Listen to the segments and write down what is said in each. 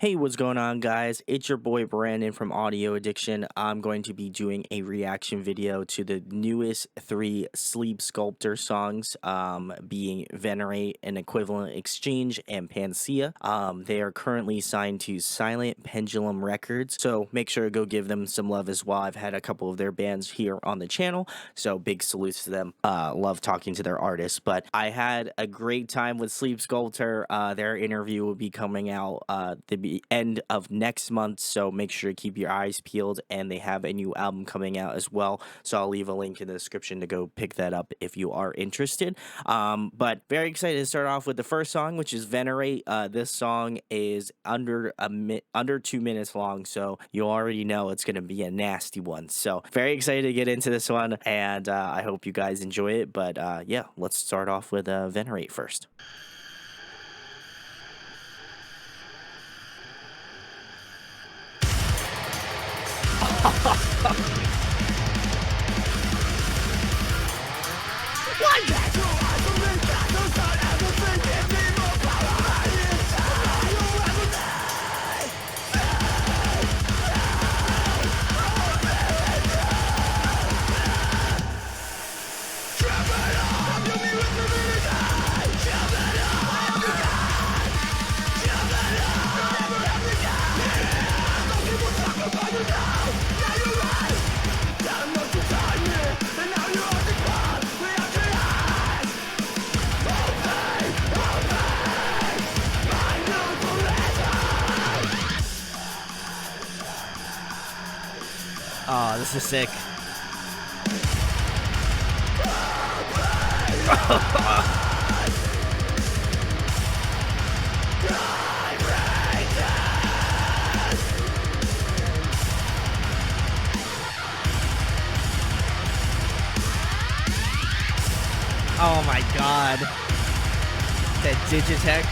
Hey, what's going on, guys? It's your boy Brandon from Audio Addiction. I'm going to be doing a reaction video to the newest three Sleep Sculptor songs, being Venerate, An Equivalent Exchange, and Panacea. They are currently signed to Silent Pendulum Records, so make sure to go give them some love as well. I've had a couple of their bands here on the channel, so big salutes to them. Love talking to their artists, but I had a great time with Sleep Sculptor. Their interview will be coming out the end of next month, so make sure to keep your eyes peeled, and they have a new album coming out as well, so I'll leave a link in the description to go pick that up if you are interested. But very excited to start off with the first song, which is Venerate. This song is under 2 minutes long, so you already know it's gonna be a nasty one, so very excited to get into this one, and I hope you guys enjoy it. But yeah, let's start off with Venerate first. Oh, this is sick. Oh my god. That Digitech.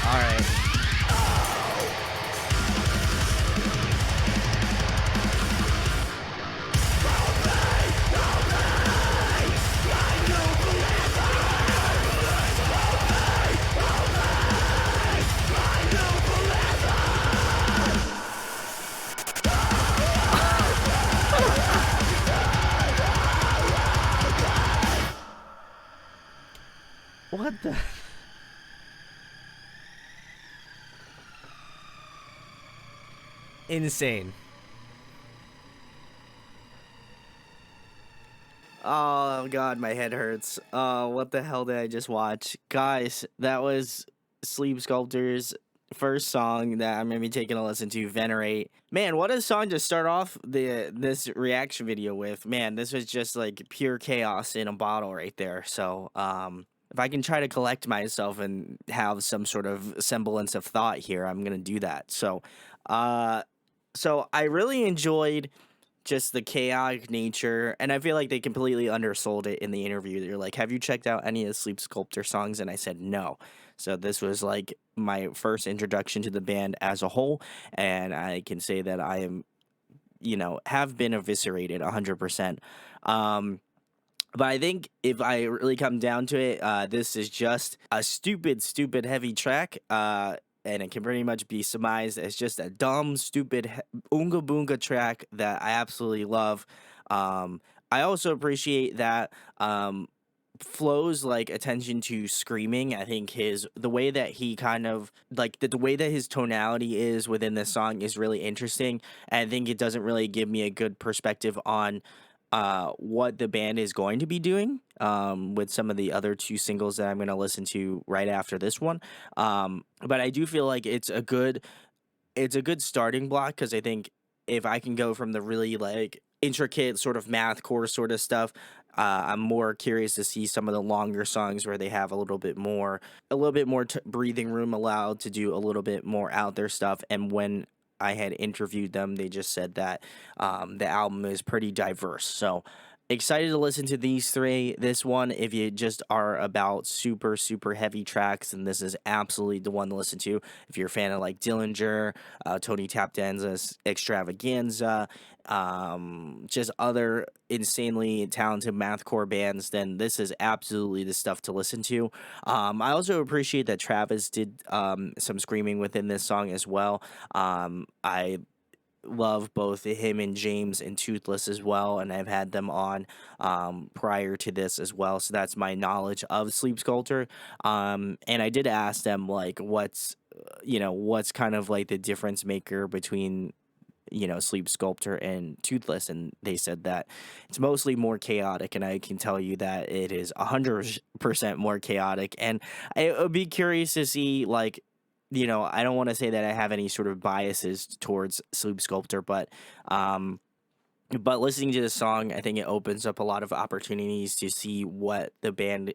Alright. What the? Insane. Oh god, my head hurts. Oh, what the hell did I just watch? Guys, that was Sleep Sculptor's first song that I'm gonna be taking a listen to, Venerate. Man, what a song to start off this reaction video with. Man, this was just like pure chaos in a bottle right there. So, if I can try to collect myself and have some sort of semblance of thought here, I'm gonna do that. So I really enjoyed just the chaotic nature, and I feel like they completely undersold it in the interview. They're like, "Have you checked out any of the Sleep Sculptor songs?" And I said no. So this was like my first introduction to the band as a whole, and I can say that I am, have been eviscerated 100%. But I think if I really come down to it, this is just a stupid heavy track. And it can pretty much be surmised as just a dumb, stupid Oonga Boonga track that I absolutely love. I also appreciate that Flo's like attention to screaming. I think the way that he kind of like the way that his tonality is within this song is really interesting. And I think it doesn't really give me a good perspective on what the band is going to be doing with some of the other two singles that I'm going to listen to right after this one. But I do feel like it's a good starting block, because I think if I can go from the really like intricate sort of math core sort of stuff, I'm more curious to see some of the longer songs where they have a little bit more breathing room allowed to do a little bit more out there stuff. And when I had interviewed them, they just said that the album is pretty diverse. So excited to listen to these three. This one, if you just are about super, super heavy tracks, then this is absolutely the one to listen to. If you're a fan of like Dillinger, Tony Tapdanza's Extravaganza, just other insanely talented mathcore bands, then this is absolutely the stuff to listen to. I also appreciate that Travis did some screaming within this song as well. I love both him and James and Toothless as well, and I've had them on prior to this as well, so that's my knowledge of Sleep Sculptor. And I did ask them like what's kind of like the difference maker between Sleep Sculptor and Toothless, and they said that it's mostly more chaotic, and I can tell you that it is 100% more chaotic, and I would be curious to see like I don't want to say that I have any sort of biases towards Sleep Sculptor, but listening to this song, I think it opens up a lot of opportunities to see what the band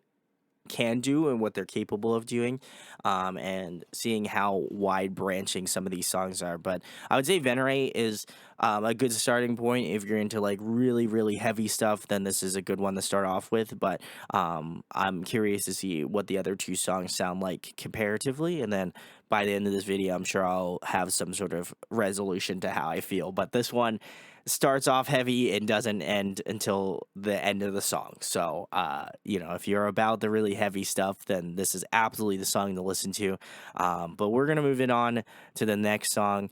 can do and what they're capable of doing, and seeing how wide branching some of these songs are. But I would say Venerate is a good starting point. If you're into like really, really heavy stuff, then this is a good one to start off with. But I'm curious to see what the other two songs sound like comparatively, and then by the end of this video, I'm sure I'll have some sort of resolution to how I feel. But this one starts off heavy and doesn't end until the end of the song. So, if you're about the really heavy stuff, then this is absolutely the song to listen to. But we're going to move it on to the next song,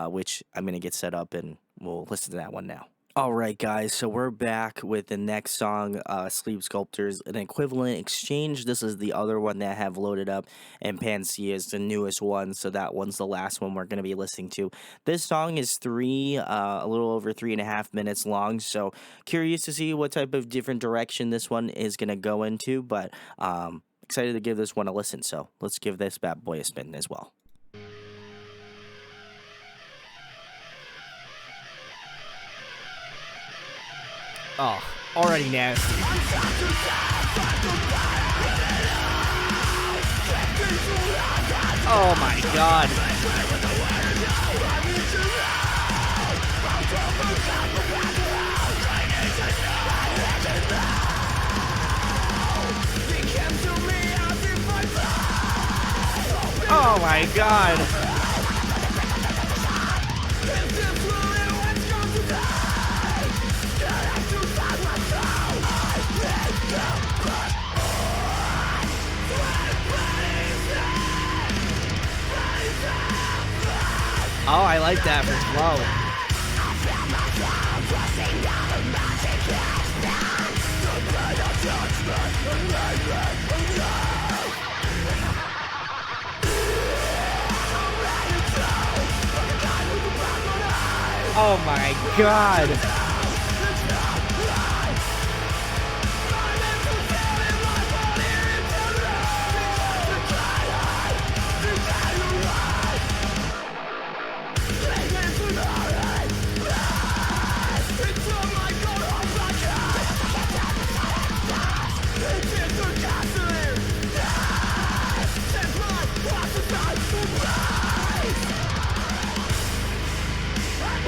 which I'm going to get set up, and we'll listen to that one now. All right, guys, so we're back with the next song, Sleep Sculptor's An Equivalent Exchange. This is the other one that I have loaded up, and Panacea is the newest one, so that one's the last one we're going to be listening to. This song is a little over 3.5 minutes long, so curious to see what type of different direction this one is going to go into, but excited to give this one a listen, so let's give this bad boy a spin as well. Oh, already nasty. Oh my god. Oh my god. Oh, I like that for slow. Oh my god.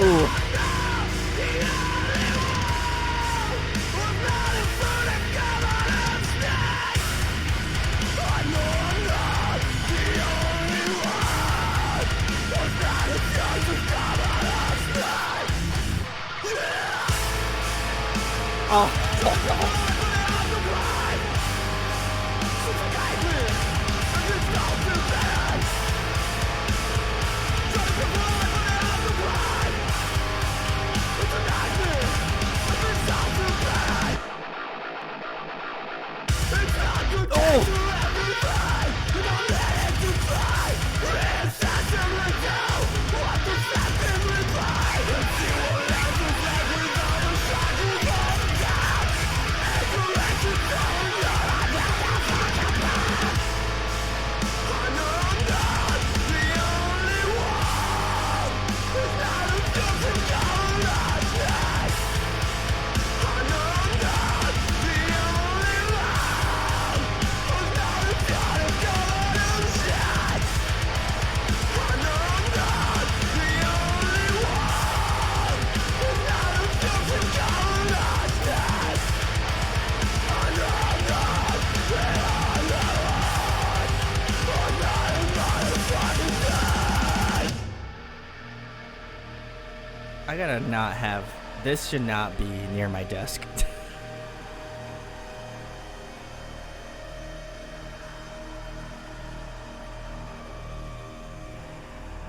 Ooh. Oh. I gotta not have, this should not be near my desk.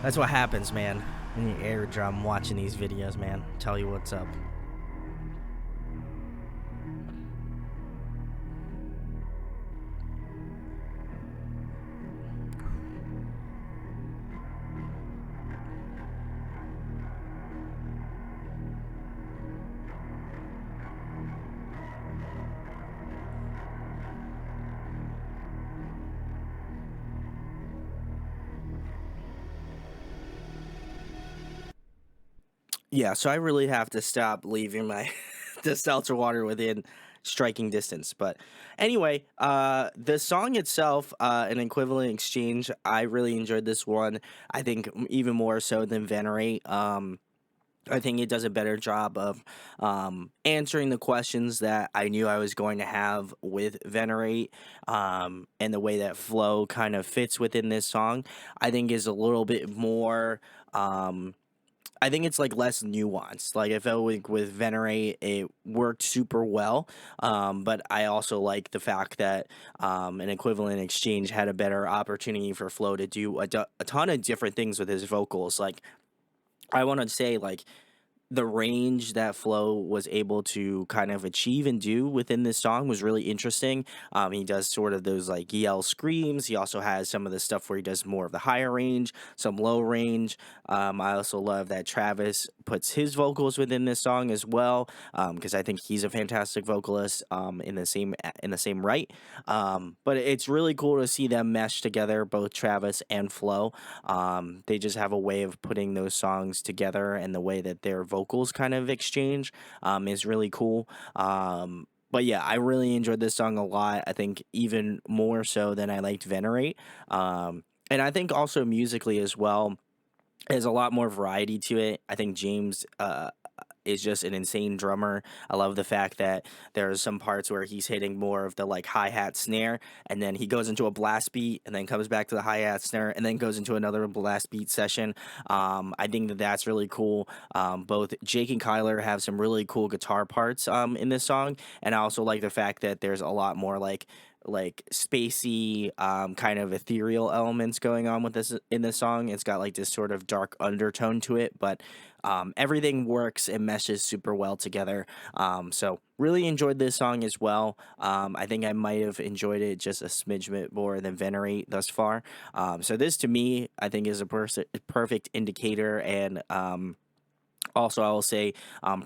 That's what happens, man. In the eardrum watching these videos, man. Tell you what's up. Yeah, so I really have to stop leaving my the seltzer water within striking distance. But anyway, the song itself, an equivalent exchange, I really enjoyed this one. I think even more so than Venerate. I think it does a better job of answering the questions that I knew I was going to have with Venerate, and the way that flow kind of fits within this song, I think is a little bit more. I think it's like less nuanced. Like I felt like with Venerate, it worked super well. But I also like the fact that an equivalent exchange had a better opportunity for Flo to do a ton of different things with his vocals. Like I want to say like the range that Flo was able to kind of achieve and do within this song was really interesting. He does sort of those like yell screams. He also has some of the stuff where he does more of the higher range, some low range. I also love that Travis puts his vocals within this song as well, because I think he's a fantastic vocalist in the same right. But it's really cool to see them mesh together, both Travis and Flo. They just have a way of putting those songs together, and the way that their vocals kind of exchange is really cool. But yeah, I really enjoyed this song a lot. I think even more so than I liked Venerate. And I think also musically as well, there's a lot more variety to it. I think James is just an insane drummer. I love the fact that there's some parts where he's hitting more of the like hi-hat snare, and then he goes into a blast beat, and then comes back to the hi-hat snare, and then goes into another blast beat session. I think that that's really cool. Both Jake and Kyler have some really cool guitar parts in this song, and I also like the fact that there's a lot more like spacey kind of ethereal elements going on with this in this song. It's got like this sort of dark undertone to it, but everything works and meshes super well together. So really enjoyed this song as well. I think I might have enjoyed it just a smidge bit more than Venerate thus far. So this to me, I think is a perfect indicator, and also, I will say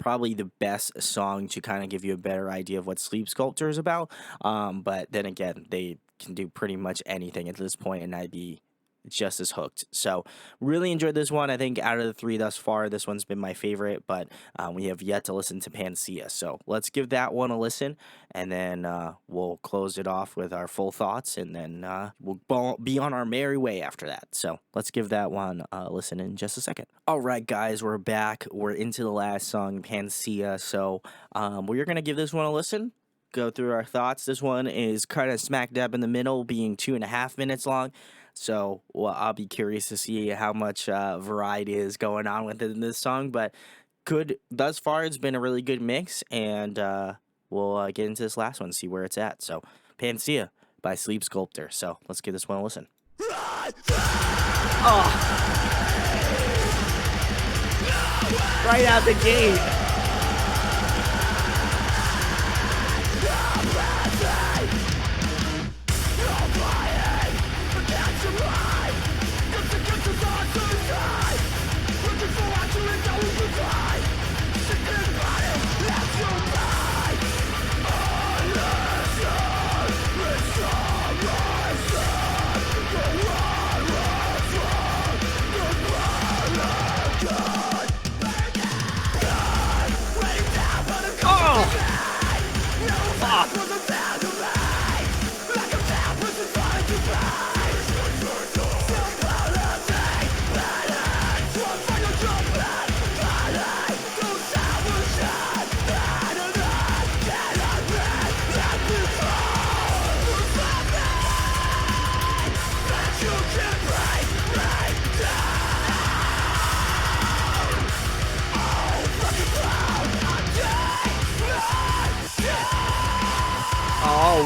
probably the best song to kind of give you a better idea of what Sleep Sculptor is about. But then again, they can do pretty much anything at this point, and I'd be just as hooked. So really enjoyed this one. I think out of the three thus far, this one's been my favorite, but we have yet to listen to Panacea. So let's give that one a listen, and then we'll close it off with our full thoughts, and then we'll be on our merry way after that. So let's give that one a listen in just a second. All right, guys, we're back. We're into the last song, Panacea. So we're going to give this one a listen, go through our thoughts. This one is kind of smack dab in the middle, being 2.5 minutes long. So I'll be curious to see how much variety is going on within this song. But good thus far. It's been a really good mix, and we'll get into this last one, see where it's at. So Panacea by Sleep Sculptor. So let's give this one a listen. Oh, right out the gate.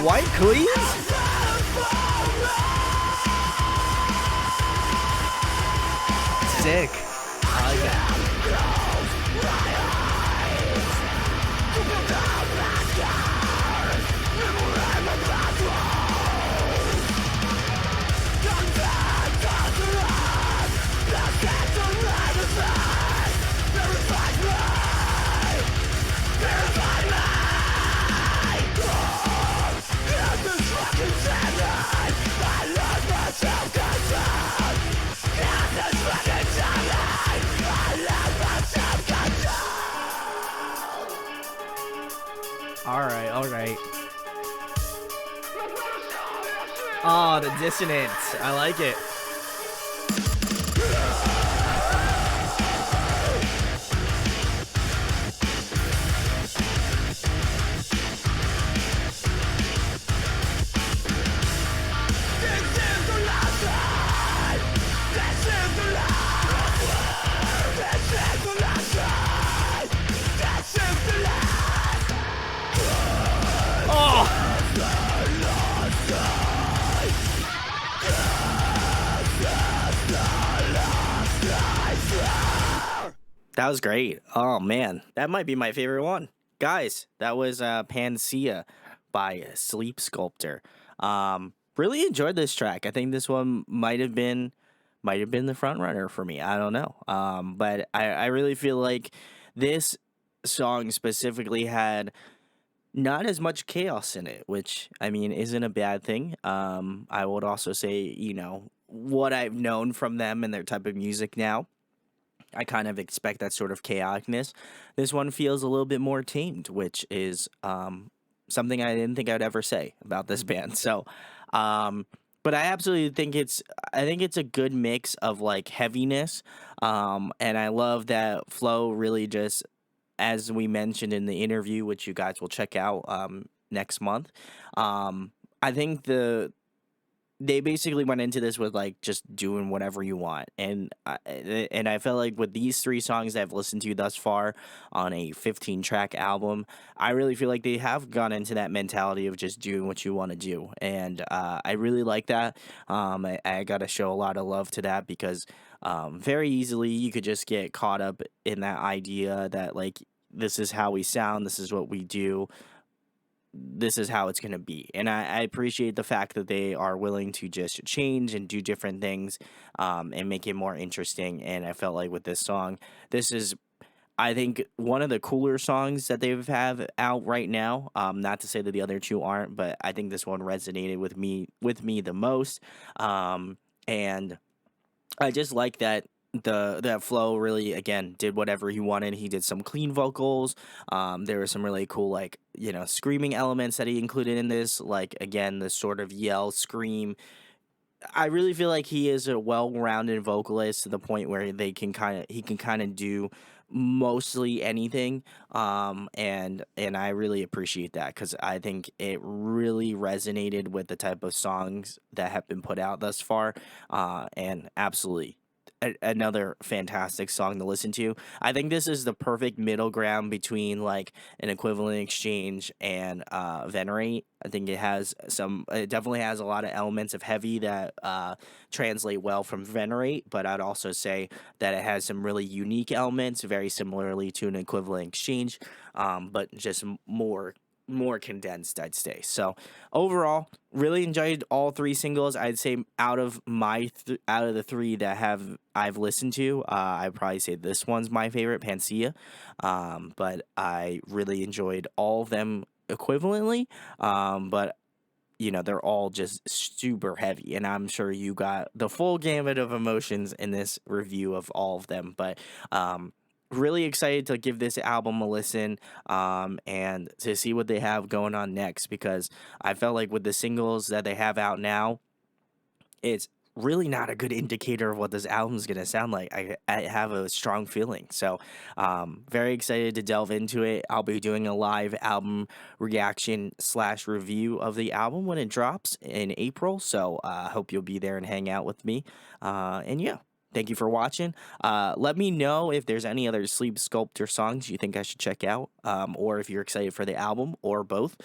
White cleats? Sick. I like that. All right. Oh, the dissonance. I like it. That was great. Oh man, that might be my favorite one. Guys, that was Panacea by Sleep Sculptor. Really enjoyed this track. I think this one might have been the front runner for me. I don't know. But I really feel like this song specifically had not as much chaos in it, which I mean isn't a bad thing. I would also say, you know, what I've known from them and their type of music now, I kind of expect that sort of chaoticness. This one feels a little bit more tamed, which is something I didn't think I'd ever say about this band. So, but I absolutely think it's a good mix of like heaviness, and I love that Flo really just, as we mentioned in the interview, which you guys will check out next month. I think they basically went into this with like just doing whatever you want, and I felt like with these 3 songs that I've listened to thus far on a 15-track album, I really feel like they have gone into that mentality of just doing what you want to do, and I really like that. I got to show a lot of love to that because very easily you could just get caught up in that idea that like this is how we sound, this is what we do, this is how it's going to be. And I appreciate the fact that they are willing to just change and do different things and make it more interesting. And I felt like with this song, this is, I think, one of the cooler songs that they have out right now. Not to say that the other 2 aren't, but I think this one resonated with me the most. And I just like that that Flo really again did whatever he wanted. He did some clean vocals. There were some really cool, like, you know, screaming elements that he included in this, like again this sort of yell scream. I really feel like he is a well-rounded vocalist to the point where he can kind of do mostly anything. And I really appreciate that because I think it really resonated with the type of songs that have been put out thus far. And absolutely another fantastic song to listen to. I think this is the perfect middle ground between like an Equivalent Exchange and Venerate. I think it definitely has a lot of elements of heavy that translate well from Venerate, but I'd also say that it has some really unique elements, very similarly to an Equivalent Exchange, but just more condensed, I'd say. So overall, really enjoyed all 3 singles. I'd say out of the 3 that I've listened to, I'd probably say this one's my favorite, Panacea. But I really enjoyed all of them equivalently. But you know, they're all just super heavy, and I'm sure you got the full gamut of emotions in this review of all of them. But really excited to give this album a listen, and to see what they have going on next, because I felt like with the singles that they have out now, it's really not a good indicator of what this album's gonna sound like. I have a strong feeling. So very excited to delve into it. I'll be doing a live album reaction / review of the album when it drops in April. So I hope you'll be there and hang out with me. And yeah. Thank you for watching. Let me know if there's any other Sleep Sculptor songs you think I should check out, or if you're excited for the album, or both.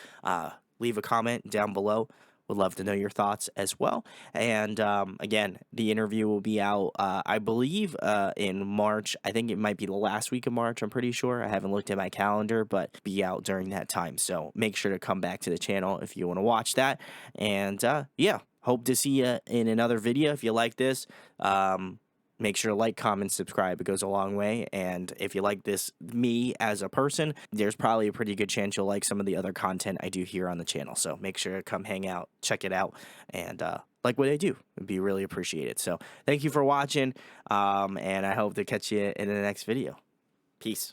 leave a comment down below. Would love to know your thoughts as well. And again, the interview will be out, I believe, in March. I think it might be the last week of March. I'm pretty sure. I haven't looked at my calendar, but be out during that time. So make sure to come back to the channel if you want to watch that. And yeah, hope to see you in another video. If you like this, make sure to like, comment, subscribe. It goes a long way. And if you like me as a person, there's probably a pretty good chance you'll like some of the other content I do here on the channel. So make sure to come hang out, check it out, and like what I do. It'd be really appreciated. So thank you for watching, and I hope to catch you in the next video. Peace.